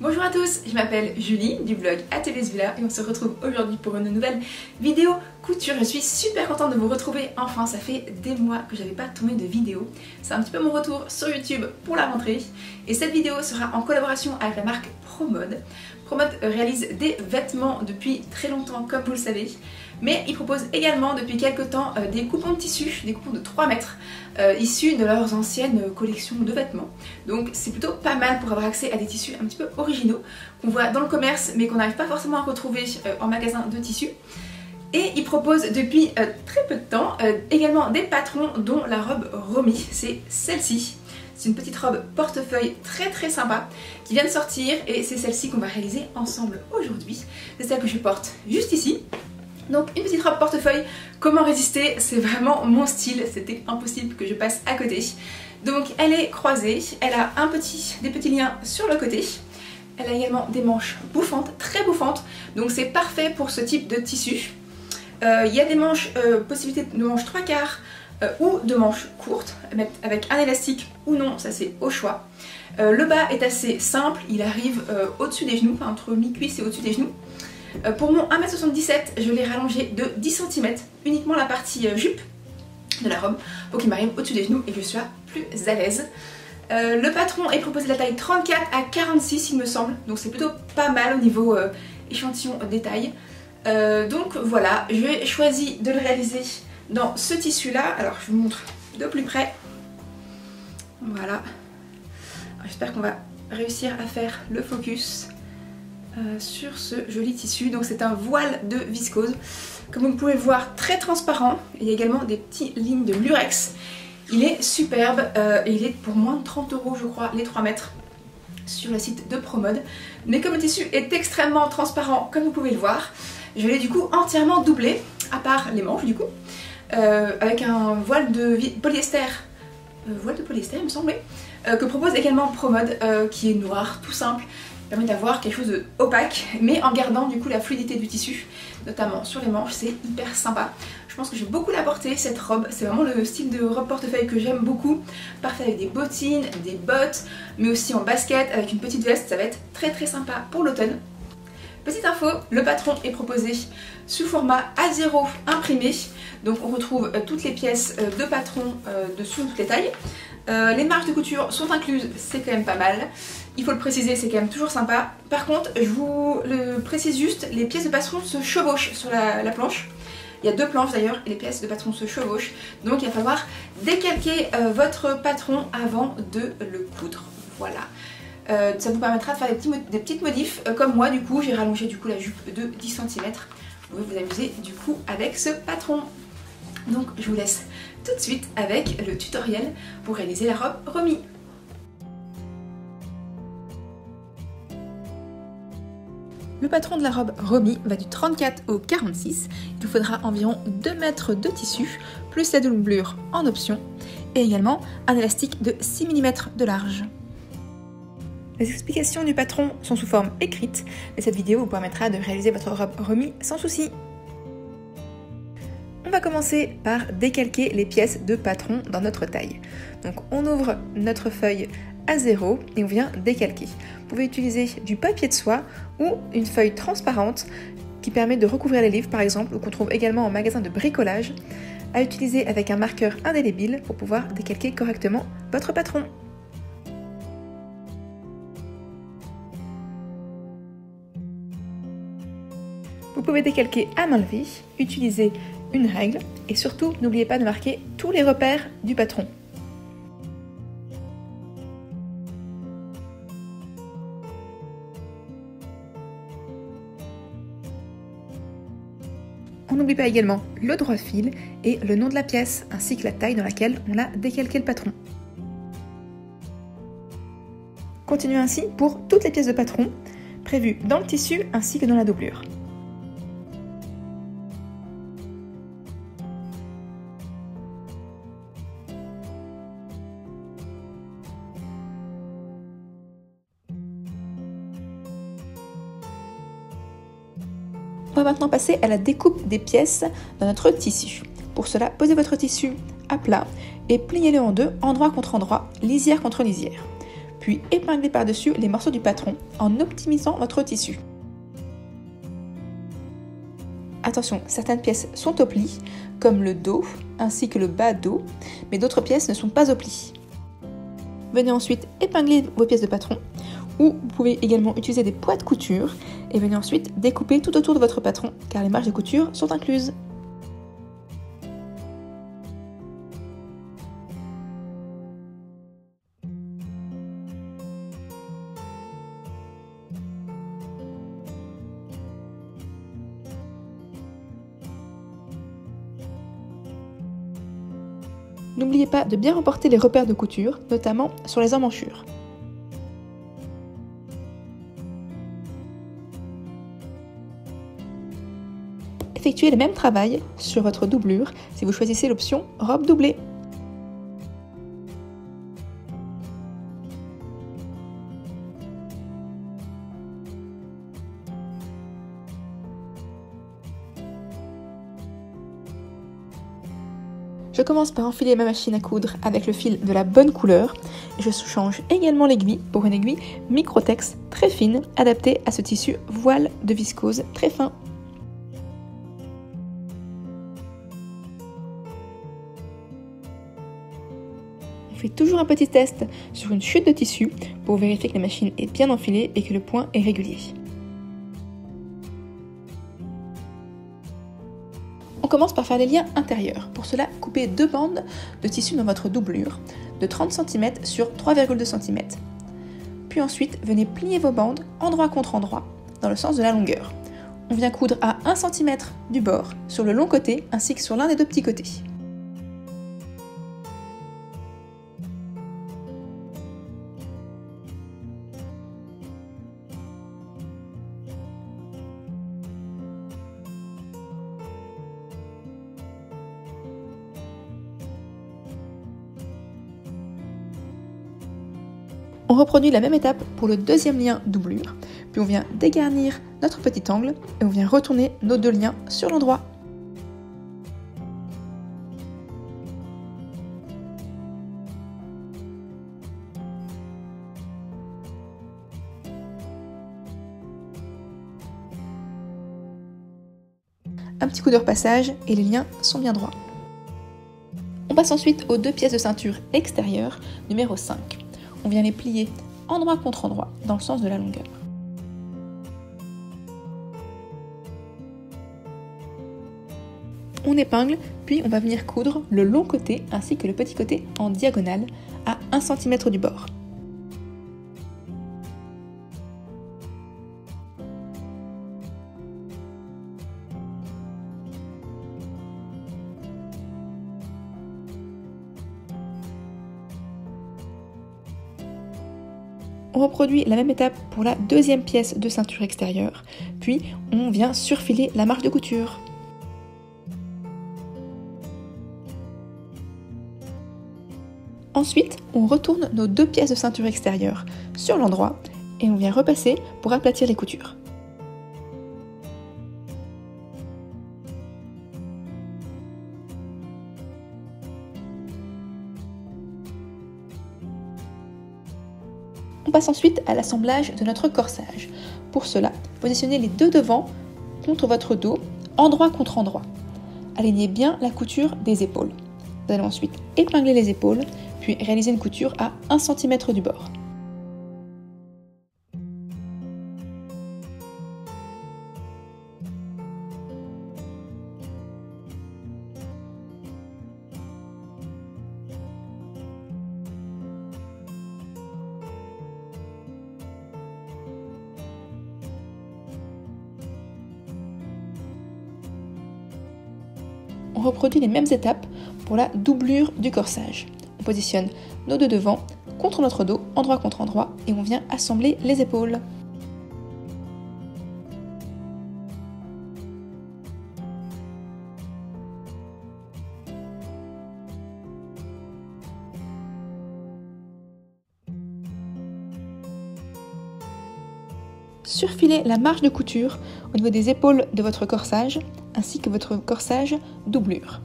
Bonjour à tous, je m'appelle Julie du blog Ateliers Villa et on se retrouve aujourd'hui pour une nouvelle vidéo couture. Je suis super contente de vous retrouver enfin, ça fait des mois que j'avais pas tourné de vidéo. C'est un petit peu mon retour sur YouTube pour la rentrée et cette vidéo sera en collaboration avec la marque Promode. Promode réalise des vêtements depuis très longtemps comme vous le savez, mais ils proposent également depuis quelques temps des coupons de tissu, des coupons de 3 mètres issus de leurs anciennes collections de vêtements. Donc c'est plutôt pas mal pour avoir accès à des tissus un petit peu originaux qu'on voit dans le commerce mais qu'on n'arrive pas forcément à retrouver en magasin de tissus. Et ils proposent depuis très peu de temps également des patrons dont la robe Romy, c'est celle-ci. C'est une petite robe portefeuille très sympa qui vient de sortir et c'est celle-ci qu'on va réaliser ensemble aujourd'hui. C'est celle que je porte juste ici. Donc une petite robe portefeuille, comment résister? C'est vraiment mon style, c'était impossible que je passe à côté. Donc elle est croisée, elle a des petits liens sur le côté. Elle a également des manches bouffantes, très bouffantes, donc c'est parfait pour ce type de tissu. Il y a des manches, possibilité de manches 3/4 ou de manches courtes, avec un élastique ou non, ça c'est au choix. Le bas est assez simple, il arrive au-dessus des genoux, enfin, entre mi-cuisse et au-dessus des genoux. Pour mon 1m77, je l'ai rallongé de 10 cm, uniquement la partie jupe de la robe, pour qu'il m'arrive au-dessus des genoux et que je sois plus à l'aise. Le patron est proposé de la taille 34 à 46 il me semble, donc c'est plutôt pas mal au niveau échantillon détail. Donc voilà, j'ai choisi de le réaliser dans ce tissu là, alors je vous montre de plus près. Voilà, j'espère qu'on va réussir à faire le focus sur ce joli tissu. Donc c'est un voile de viscose, comme vous pouvez le voir, très transparent. Il y a également des petites lignes de lurex. Il est superbe et il est pour moins de 30 € je crois, les 3 mètres sur le site de Promode. Mais comme le tissu est extrêmement transparent, comme vous pouvez le voir, je l'ai du coup entièrement doublé, à part les manches du coup, avec un voile de polyester, il me semble, que propose également Promode, qui est noir, tout simple, permet d'avoir quelque chose d'opaque, mais en gardant du coup la fluidité du tissu, notamment sur les manches, c'est hyper sympa. Je pense que je vais beaucoup la porter cette robe, c'est vraiment le style de robe portefeuille que j'aime beaucoup, parfait avec des bottines, des bottes, mais aussi en basket, avec une petite veste, ça va être très sympa pour l'automne. Petite info, le patron est proposé sous format A0 imprimé, donc on retrouve toutes les pièces de patron dessous, toutes les tailles. Les marges de couture sont incluses, c'est quand même pas mal. Il faut le préciser, c'est quand même toujours sympa. Par contre, je vous le précise juste, les pièces de patron se chevauchent sur la planche. Il y a 2 planches d'ailleurs et les pièces de patron se chevauchent. Donc il va falloir décalquer votre patron avant de le coudre. Voilà. Ça vous permettra de faire des petites modifs comme moi du coup. J'ai rallongé du coup la jupe de 10 cm. Vous pouvez vous amuser du coup avec ce patron. Donc je vous laisse tout de suite avec le tutoriel pour réaliser la robe Romy. Le patron de la robe Romy va du 34 au 46. Il vous faudra environ 2 mètres de tissu, plus la doublure en option, et également un élastique de 6 mm de large. Les explications du patron sont sous forme écrite, mais cette vidéo vous permettra de réaliser votre robe Romy sans souci. On va commencer par décalquer les pièces de patron dans notre taille. Donc on ouvre notre feuille A0 et on vient décalquer. Vous pouvez utiliser du papier de soie ou une feuille transparente qui permet de recouvrir les livres par exemple, ou qu'on trouve également en magasin de bricolage, à utiliser avec un marqueur indélébile pour pouvoir décalquer correctement votre patron. Vous pouvez décalquer à main levée, utiliser une règle et surtout n'oubliez pas de marquer tous les repères du patron. On n'oublie pas également le droit fil et le nom de la pièce ainsi que la taille dans laquelle on a décalqué le patron. Continuez ainsi pour toutes les pièces de patron prévues dans le tissu ainsi que dans la doublure. On va maintenant passer à la découpe des pièces dans notre tissu. Pour cela, posez votre tissu à plat et pliez-le en deux, endroit contre endroit, lisière contre lisière. puis épinglez par-dessus les morceaux du patron en optimisant votre tissu. Attention, certaines pièces sont au pli, comme le dos ainsi que le bas dos, mais d'autres pièces ne sont pas au pli. Venez ensuite épingler vos pièces de patron, ou vous pouvez également utiliser des poids de couture et venez ensuite découper tout autour de votre patron car les marges de couture sont incluses. N'oubliez pas de bien reporter les repères de couture, notamment sur les emmanchures. Effectuez le même travail sur votre doublure si vous choisissez l'option robe doublée. Je commence par enfiler ma machine à coudre avec le fil de la bonne couleur. Je change également l'aiguille pour une aiguille Microtex très fine, adaptée à ce tissu voile de viscose très fin. On fait toujours un petit test sur une chute de tissu pour vérifier que la machine est bien enfilée et que le point est régulier. On commence par faire les liens intérieurs. Pour cela, coupez 2 bandes de tissu dans votre doublure de 30 cm sur 3,2 cm. Puis ensuite, venez plier vos bandes endroit contre endroit dans le sens de la longueur. On vient coudre à 1 cm du bord sur le long côté ainsi que sur l'un des 2 petits côtés. On reproduit la même étape pour le deuxième lien doublure, puis on vient dégarnir notre petit angle et on vient retourner nos 2 liens sur l'endroit. Un petit coup de repassage et les liens sont bien droits. On passe ensuite aux 2 pièces de ceinture extérieures, numéro 5. On vient les plier endroit contre endroit dans le sens de la longueur. On épingle, puis on va venir coudre le long côté ainsi que le petit côté en diagonale à 1 cm du bord. On reproduit la même étape pour la deuxième pièce de ceinture extérieure, puis on vient surfiler la marge de couture. Ensuite, on retourne nos 2 pièces de ceinture extérieure sur l'endroit et on vient repasser pour aplatir les coutures. On passe ensuite à l'assemblage de notre corsage. Pour cela, positionnez les 2 devants contre votre dos, endroit contre endroit. Alignez bien la couture des épaules. Vous allez ensuite épingler les épaules, puis réaliser une couture à 1 cm du bord. On reproduit les mêmes étapes pour la doublure du corsage. On positionne nos 2 devants contre notre dos, endroit contre endroit, et on vient assembler les épaules. Surfilez la marge de couture au niveau des épaules de votre corsage, ainsi que votre corsage doublure.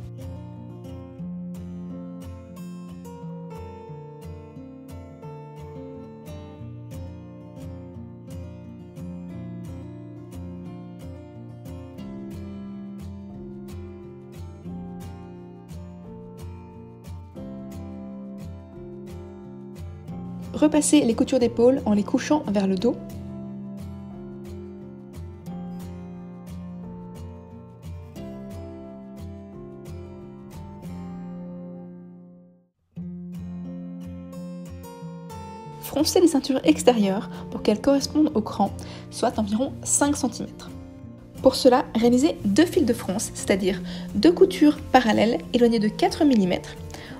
repassez les coutures d'épaule en les couchant vers le dos. Froncez les ceintures extérieures pour qu'elles correspondent au cran, soit environ 5 cm. Pour cela, réalisez 2 fils de fronce, c'est-à-dire 2 coutures parallèles éloignées de 4 mm,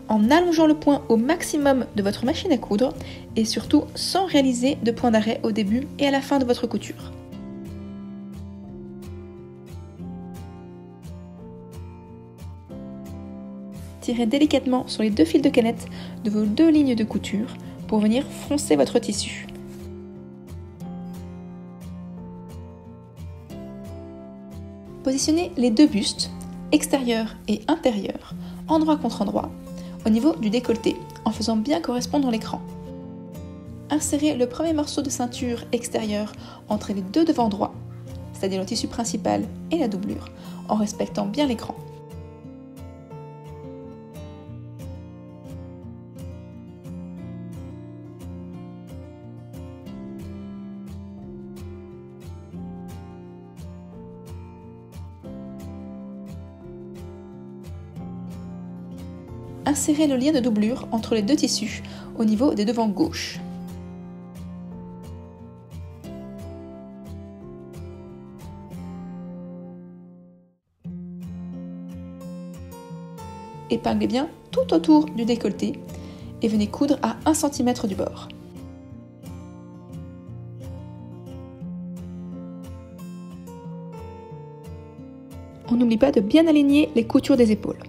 en allongeant le point au maximum de votre machine à coudre et surtout sans réaliser de point d'arrêt au début et à la fin de votre couture. Tirez délicatement sur les 2 fils de canette de vos 2 lignes de couture pour venir froncer votre tissu. Positionnez les 2 bustes, extérieur et intérieur, endroit contre endroit, au niveau du décolleté, en faisant bien correspondre l'écran. Insérez le premier morceau de ceinture extérieure entre les 2 devants droits, c'est-à-dire le tissu principal et la doublure, en respectant bien l'écran. Insérez le lien de doublure entre les 2 tissus au niveau des devants gauche. Épinglez bien tout autour du décolleté et venez coudre à 1 cm du bord. On n'oublie pas de bien aligner les coutures des épaules.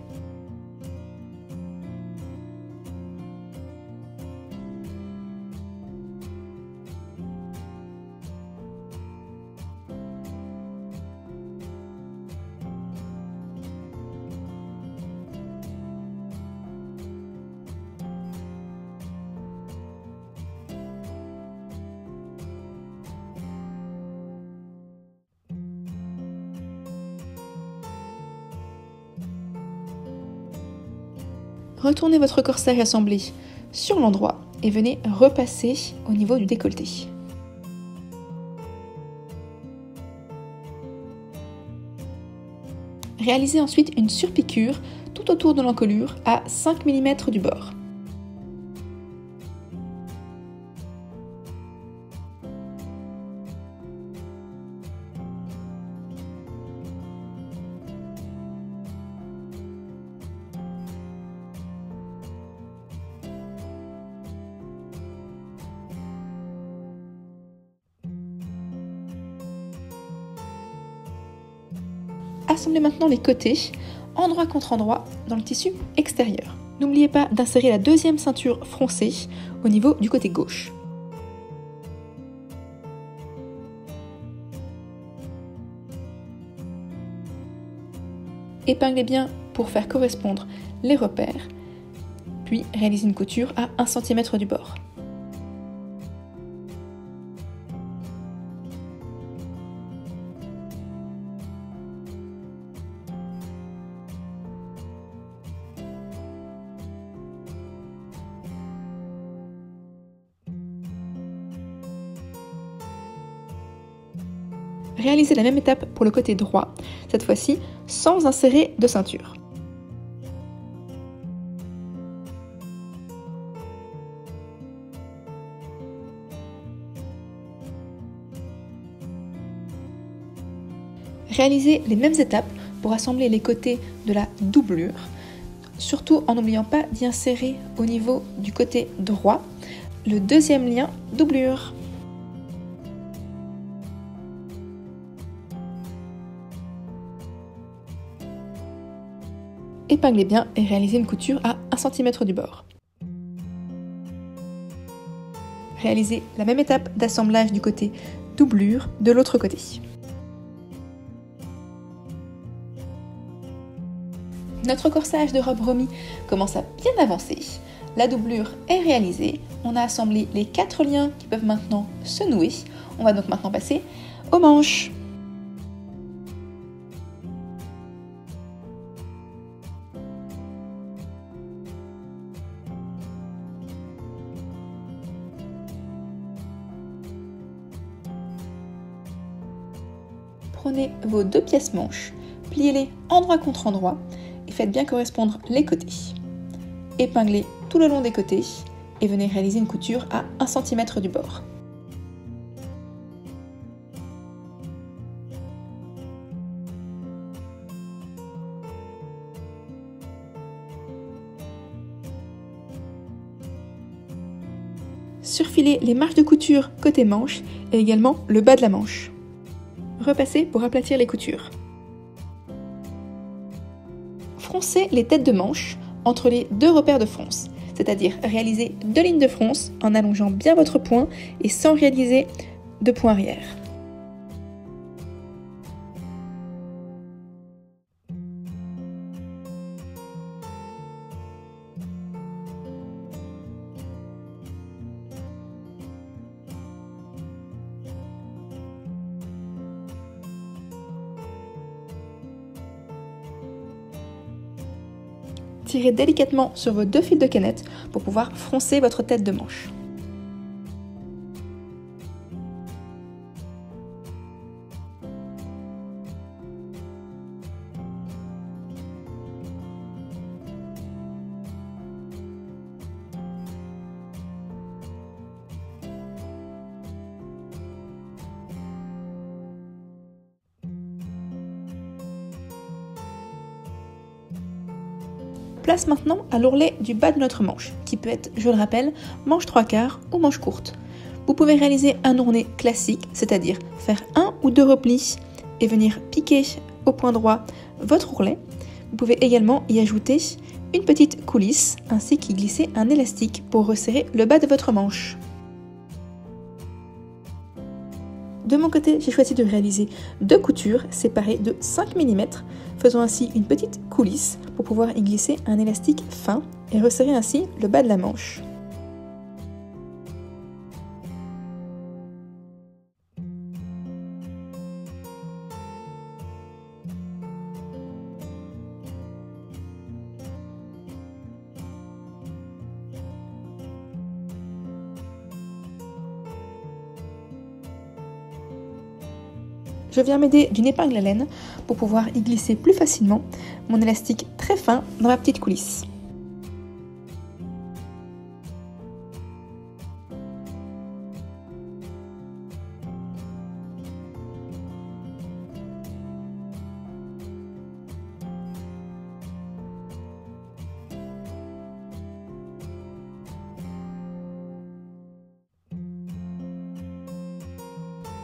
Retournez votre corsage assemblé sur l'endroit et venez repasser au niveau du décolleté. Réalisez ensuite une surpiqûre tout autour de l'encolure à 5 mm du bord. Assemblez maintenant les côtés, endroit contre endroit, dans le tissu extérieur. N'oubliez pas d'insérer la 2e ceinture froncée au niveau du côté gauche. Épinglez bien pour faire correspondre les repères, puis réalisez une couture à 1 cm du bord. Réalisez la même étape pour le côté droit, cette fois-ci sans insérer de ceinture. Réalisez les mêmes étapes pour assembler les côtés de la doublure, surtout en n'oubliant pas d'y insérer au niveau du côté droit le 2e lien doublure. Épinglez bien et réalisez une couture à 1 cm du bord. Réalisez la même étape d'assemblage du côté doublure de l'autre côté. Notre corsage de robe Romy commence à bien avancer. La doublure est réalisée. On a assemblé les 4 liens qui peuvent maintenant se nouer. On va donc maintenant passer aux manches. prenez vos 2 pièces manches, pliez-les endroit contre endroit et faites bien correspondre les côtés. Épinglez tout le long des côtés et venez réaliser une couture à 1 cm du bord. Surfilez les marges de couture côté manche et également le bas de la manche. Repassez pour aplatir les coutures. Froncez les têtes de manche entre les 2 repères de fronce, c'est-à-dire réalisez 2 lignes de fronce en allongeant bien votre point et sans réaliser de point arrière. Tirez délicatement sur vos 2 fils de canette pour pouvoir froncer votre tête de manche. Place maintenant à l'ourlet du bas de notre manche, qui peut être, je le rappelle, manche 3/4 ou manche courte. Vous pouvez réaliser un ourlet classique, c'est-à-dire faire 1 ou 2 replis et venir piquer au point droit votre ourlet. Vous pouvez également y ajouter une petite coulisse ainsi qu'y glisser un élastique pour resserrer le bas de votre manche. De mon côté, j'ai choisi de réaliser 2 coutures séparées de 5 mm, faisant ainsi une petite coulisse pour pouvoir y glisser un élastique fin et resserrer ainsi le bas de la manche. Je viens m'aider d'une épingle à laine pour pouvoir y glisser plus facilement mon élastique très fin dans ma petite coulisse.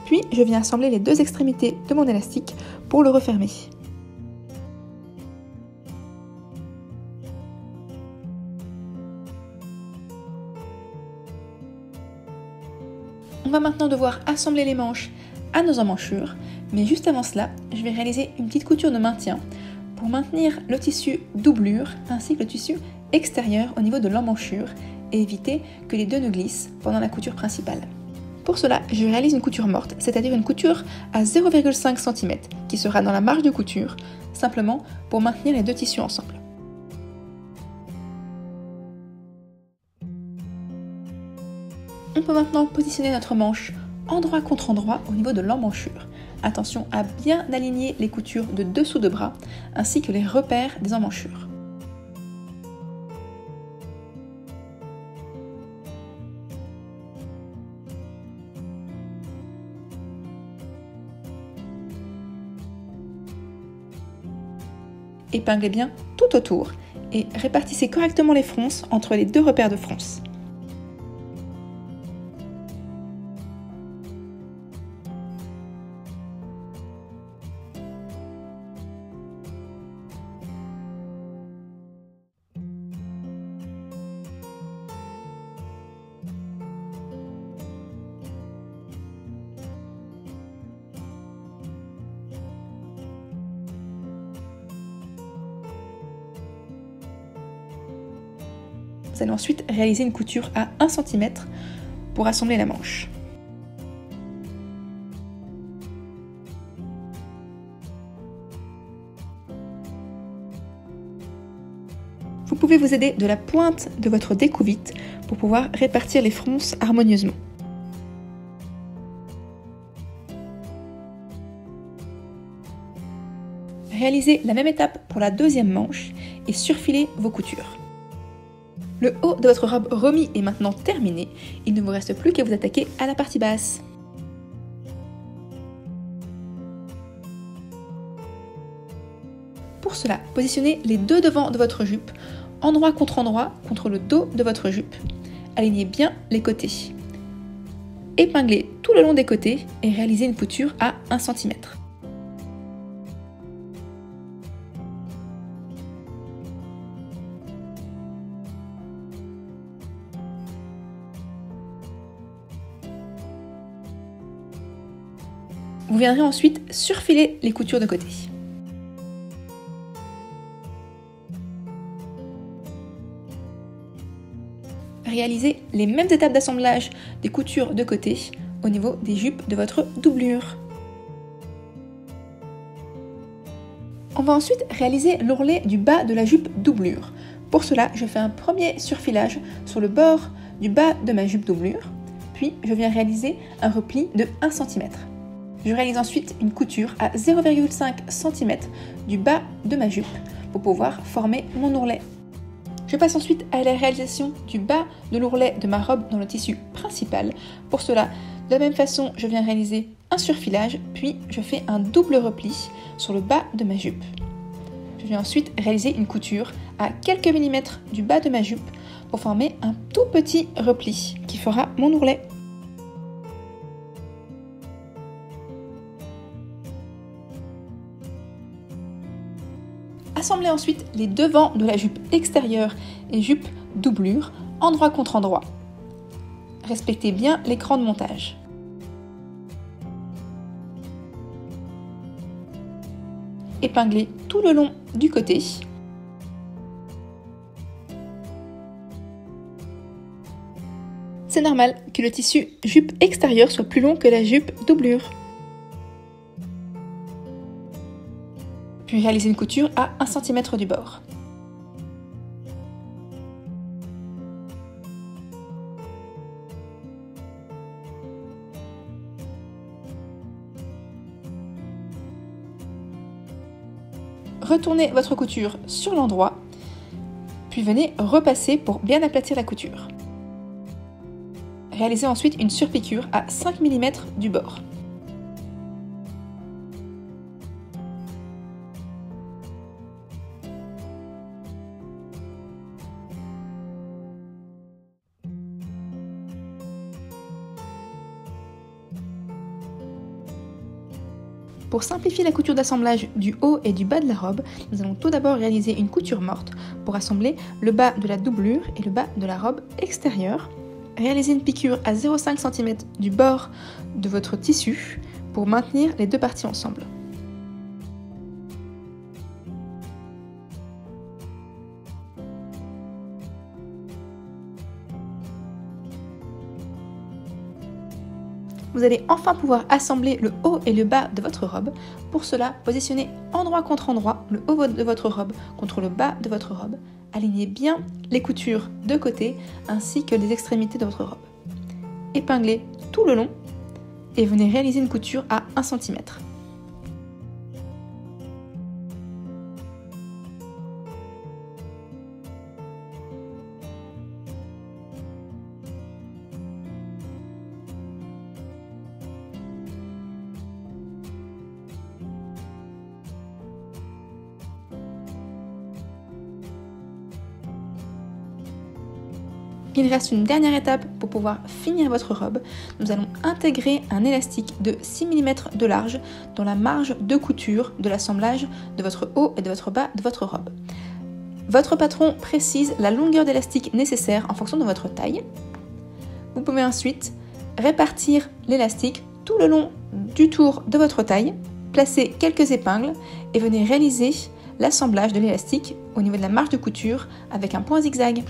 Puis, je viens assembler les 2 extrémités de mon élastique pour le refermer. On va maintenant devoir assembler les manches à nos emmanchures, mais juste avant cela, je vais réaliser une petite couture de maintien pour maintenir le tissu doublure ainsi que le tissu extérieur au niveau de l'emmanchure et éviter que les 2 ne glissent pendant la couture principale. Pour cela, je réalise une couture morte, c'est-à-dire une couture à 0,5 cm qui sera dans la marge de couture, simplement pour maintenir les 2 tissus ensemble. On peut maintenant positionner notre manche endroit contre endroit au niveau de l'emmanchure. Attention à bien aligner les coutures de dessous de bras ainsi que les repères des emmanchures. Épinglez bien tout autour et répartissez correctement les fronces entre les 2 repères de fronce. Vous allez ensuite réaliser une couture à 1 cm pour assembler la manche. Vous pouvez vous aider de la pointe de votre découvite pour pouvoir répartir les fronces harmonieusement. Réalisez la même étape pour la deuxième manche et surfilez vos coutures. Le haut de votre robe remis est maintenant terminé, il ne vous reste plus qu'à vous attaquer à la partie basse. Pour cela, positionnez les deux devants de votre jupe, endroit contre le dos de votre jupe. Alignez bien les côtés. Épinglez tout le long des côtés et réalisez une couture à 1 cm. Vous viendrez ensuite surfiler les coutures de côté. Réalisez les mêmes étapes d'assemblage des coutures de côté au niveau des jupes de votre doublure. On va ensuite réaliser l'ourlet du bas de la jupe doublure. Pour cela, je fais un premier surfilage sur le bord du bas de ma jupe doublure, puis je viens réaliser un repli de 1 cm. Je réalise ensuite une couture à 0,5 cm du bas de ma jupe pour pouvoir former mon ourlet. Je passe ensuite à la réalisation du bas de l'ourlet de ma robe dans le tissu principal. Pour cela, de la même façon, je viens réaliser un surfilage, puis je fais un double repli sur le bas de ma jupe. Je viens ensuite réaliser une couture à quelques millimètres du bas de ma jupe pour former un tout petit repli qui fera mon ourlet. Assemblez ensuite les devants de la jupe extérieure et jupe doublure, endroit contre endroit. Respectez bien l'écran de montage. Épinglez tout le long du côté. C'est normal que le tissu jupe extérieure soit plus long que la jupe doublure. Puis réalisez une couture à 1 cm du bord. Retournez votre couture sur l'endroit, puis venez repasser pour bien aplatir la couture. Réalisez ensuite une surpiqûre à 5 mm du bord. Pour simplifier la couture d'assemblage du haut et du bas de la robe, nous allons tout d'abord réaliser une couture morte pour assembler le bas de la doublure et le bas de la robe extérieure. Réalisez une piqûre à 0,5 cm du bord de votre tissu pour maintenir les deux parties ensemble. Vous allez enfin pouvoir assembler le haut et le bas de votre robe. Pour cela, positionnez endroit contre endroit le haut de votre robe contre le bas de votre robe. Alignez bien les coutures de côté ainsi que les extrémités de votre robe. Épinglez tout le long et venez réaliser une couture à 1 cm. Il reste une dernière étape pour pouvoir finir votre robe. Nous allons intégrer un élastique de 6 mm de large dans la marge de couture de l'assemblage de votre haut et de votre bas de votre robe. Votre patron précise la longueur d'élastique nécessaire en fonction de votre taille. Vous pouvez ensuite répartir l'élastique tout le long du tour de votre taille, placer quelques épingles et venez réaliser l'assemblage de l'élastique au niveau de la marge de couture avec un point zigzag.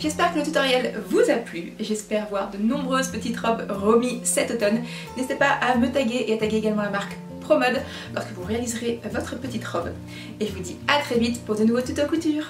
J'espère que le tutoriel vous a plu, j'espère voir de nombreuses petites robes remises cet automne. N'hésitez pas à me taguer et à taguer également la marque ProMode lorsque vous réaliserez votre petite robe. Et je vous dis à très vite pour de nouveaux tutos couture.